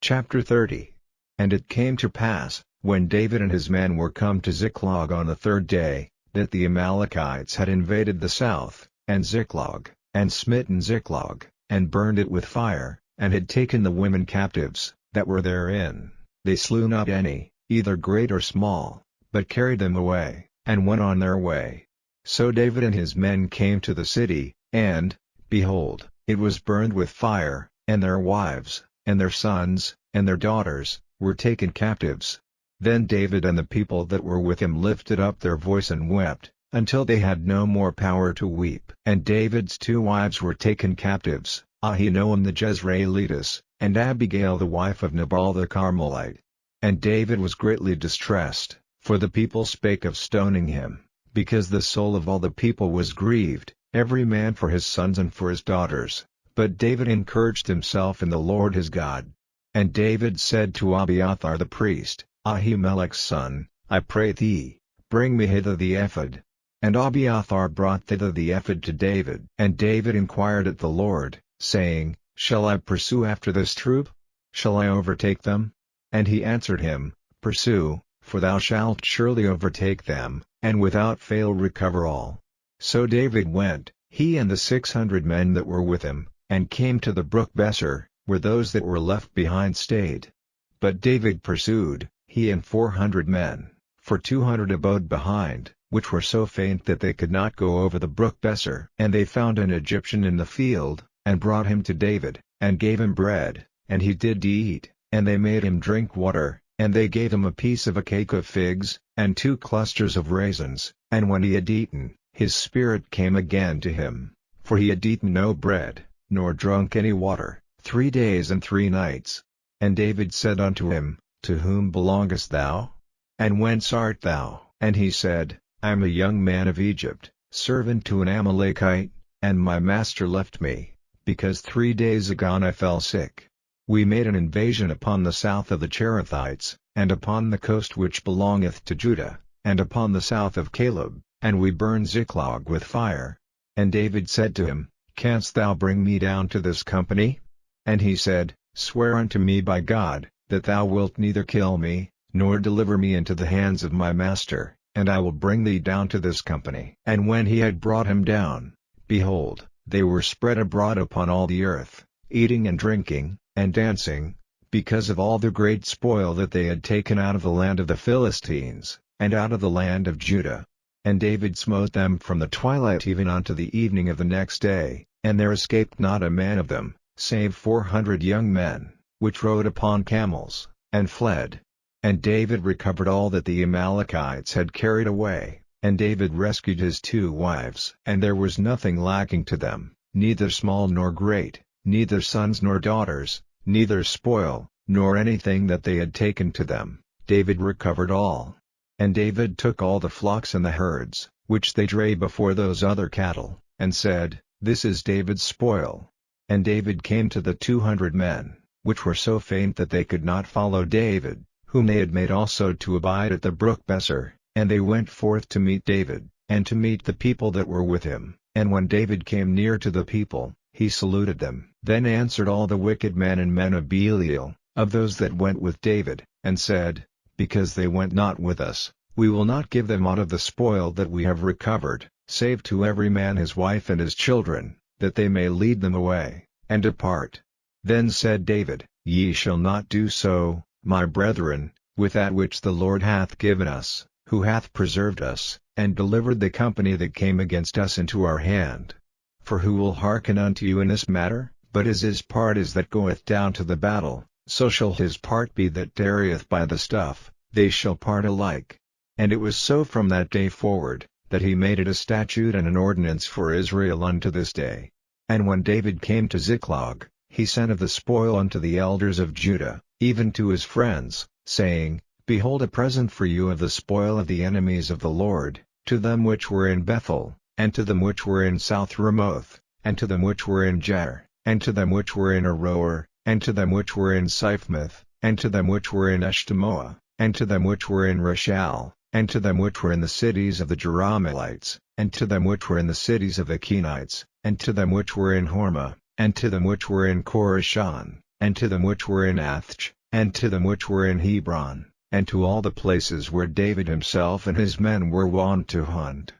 Chapter 30. And it came to pass, when David and his men were come to Ziklag on the third day, that the Amalekites had invaded the south, and Ziklag, and smitten Ziklag, and burned it with fire, and had taken the women captives, that were therein. They slew not any, either great or small, but carried them away, and went on their way. So David and his men came to the city, and, behold, it was burned with fire, and their wives, and their sons, and their daughters, were taken captives. Then David and the people that were with him lifted up their voice and wept, until they had no more power to weep. And David's two wives were taken captives, Ahinoam the Jezreelitess, and Abigail the wife of Nabal the Carmelite. And David was greatly distressed, for the people spake of stoning him, because the soul of all the people was grieved, every man for his sons and for his daughters. But David encouraged himself in the Lord his God. And David said to Abiathar the priest, Ahimelech's son, I pray thee, bring me hither the ephod. And Abiathar brought thither the ephod to David. And David inquired at the Lord, saying, Shall I pursue after this troop? Shall I overtake them? And he answered him, Pursue, for thou shalt surely overtake them, and without fail recover all. So David went, he and the 600 men that were with him, and came to the brook Besser, where those that were left behind stayed. But David pursued, he and 400 men, for 200 abode behind, which were so faint that they could not go over the brook Besser. And they found an Egyptian in the field, and brought him to David, and gave him bread, and he did eat, and they made him drink water, and they gave him a piece of a cake of figs, and 2 clusters of raisins. And when he had eaten, his spirit came again to him, for he had eaten no bread, nor drunk any water, 3 days and 3 nights. And David said unto him, To whom belongest thou? And whence art thou? And he said, I am a young man of Egypt, servant to an Amalekite, and my master left me, because 3 days agone I fell sick. We made an invasion upon the south of the Cherethites, and upon the coast which belongeth to Judah, and upon the south of Caleb, and we burned Ziklag with fire. And David said to him, Canst thou bring me down to this company? And he said, Swear unto me by God, that thou wilt neither kill me, nor deliver me into the hands of my master, and I will bring thee down to this company. And when he had brought him down, behold, they were spread abroad upon all the earth, eating and drinking, and dancing, because of all the great spoil that they had taken out of the land of the Philistines, and out of the land of Judah. And David smote them from the twilight even unto the evening of the next day, and there escaped not a man of them, save 400 young men, which rode upon camels, and fled. And David recovered all that the Amalekites had carried away, and David rescued his 2 wives. And there was nothing lacking to them, neither small nor great, neither sons nor daughters, neither spoil, nor anything that they had taken to them. David recovered all. And David took all the flocks and the herds, which they drave before those other cattle, and said, This is David's spoil. And David came to the 200 men, which were so faint that they could not follow David, whom they had made also to abide at the brook Besser, and they went forth to meet David, and to meet the people that were with him. And when David came near to the people, he saluted them. Then answered all the wicked men and men of Belial, of those that went with David, and said, Because they went not with us, we will not give them aught of the spoil that we have recovered, save to every man his wife and his children, that they may lead them away, and depart. Then said David, Ye shall not do so, my brethren, with that which the Lord hath given us, who hath preserved us, and delivered the company that came against us into our hand. For who will hearken unto you in this matter? But as his part is that goeth down to the battle, so shall his part be that tarrieth by the stuff, they shall part alike. And it was so from that day forward, that he made it a statute and an ordinance for Israel unto this day. And when David came to Ziklag, he sent of the spoil unto the elders of Judah, even to his friends, saying, Behold a present for you of the spoil of the enemies of the Lord, to them which were in Bethel, and to them which were in South Ramoth, and to them which were in Jair, and to them which were in Aroer, and to them which were in Siphmoth, and to them which were in Eshtemoa, and to them which were in Rashal, and to them which were in the cities of the Jerahmeelites, and to them which were in the cities of the Kenites, and to them which were in Hormah, and to them which were in Korashan, and to them which were in Athch, and to them which were in Hebron, and to all the places where David himself and his men were wont to hunt.